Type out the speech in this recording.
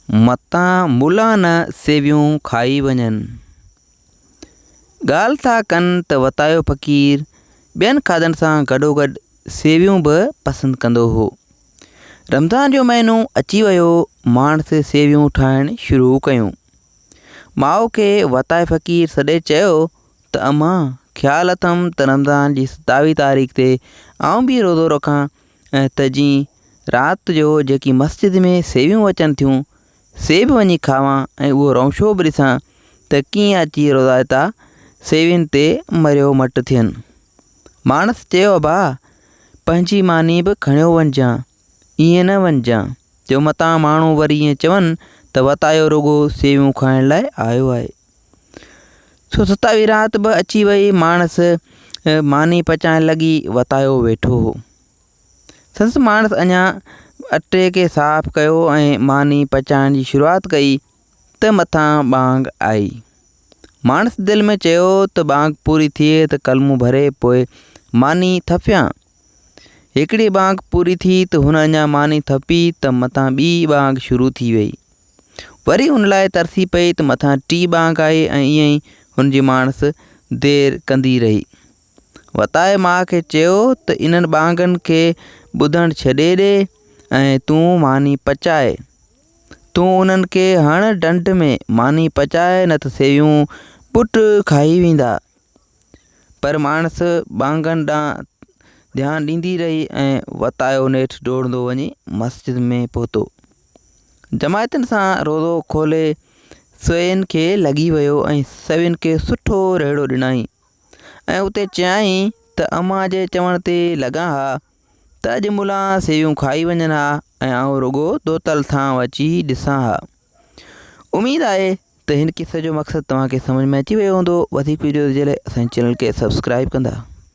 मतां मुला न सेवियूं खाई वञनि। ॻाल्हि था कनि त वतायो फ़क़ीर ॿियनि खाधनि सां गॾोगॾु सेवियूं बि पसंदि कंदो हो। रमज़ान जो महीनो अची वियो, माण्हू सेवियूं ठाहिणु शुरू कयूं। माउ खे वताये फ़क़ीर सॾे चयो त अम्मा, ख़्यालु अथमि त रमज़ान जी 27 तारीख़ ते आउं बि रोज़ो रखां ऐं तजी राति जो जेकी मस्जिद में सेवियूं अचनि थियूं से बि वञी खावां ऐं उहो रौशो बि ॾिसां त कीअं अची रोज़ा था सेवियुनि ते मरियो मटि थियनि। माण्हू चयो, भाउ पंहिंजी मानी बि खणियो वञिजां, ईअं न वञिजां जो मतां माण्हू वरी ईअं चवनि त वतायो रुगो सेवियूं खाइण लाइ आयो आहे। सो 27 राति बि अची वई, माण्हू मानी पचाइण लॻी, वतायो वेठो हो। संस माण्हू अञा अटे खे साफ़ु कयो ऐं मानी पचाइण जी शुरूआति कई त मथां ॿांग आई। माण्हू दिलि में चयो त ॿांग पूरी थिए त कलमू भरे पोइ मानी थपियां। हिकिड़ी ॿांग पूरी थी त हुन अञा मानी थपी त मथां ॿी ॿांग शुरू थी वई। वरी हुन लाइ तरसी पई त मथां टी ॿांग आई ऐं ईअं ई हुनजी माण्हू देरि कंदी रही। वताये माउ खे चयो त इन्हनि ॿांगनि खे ॿुधणु छॾे ॾे ऐं तूं मानी पचाए। तूं उन्हनि खे हण ढंढ में, मानी पचाए न त सेवियूं पुट खाई वेंदा। पर माण्हू ॿांगनि ॾांहुं ध्यानु ॾींदी रही ऐं वतायो नेठि डोड़ंदो वञी मस्जिद में पहुतो। जमायतुनि सां रोज़ो खोले सवेनि खे लॻी वियो ऐं सभिनि खे सुठो रेड़ो ॾिनई ऐं उते चयाईं त अम्मा जे चवण ते लॻा हा त अॼु मुला सेवियूं खाई वञनि हा ऐं आउं रुगो दोतल थां अची ॾिसां हा। उमेदु आहे त हिन किसे जो मक़सदु तव्हांखे सम्झ में अची वियो हूंदो। वधीक वीडियो जे लाइ असांजे चैनल खे सब्सक्राइब कंदा।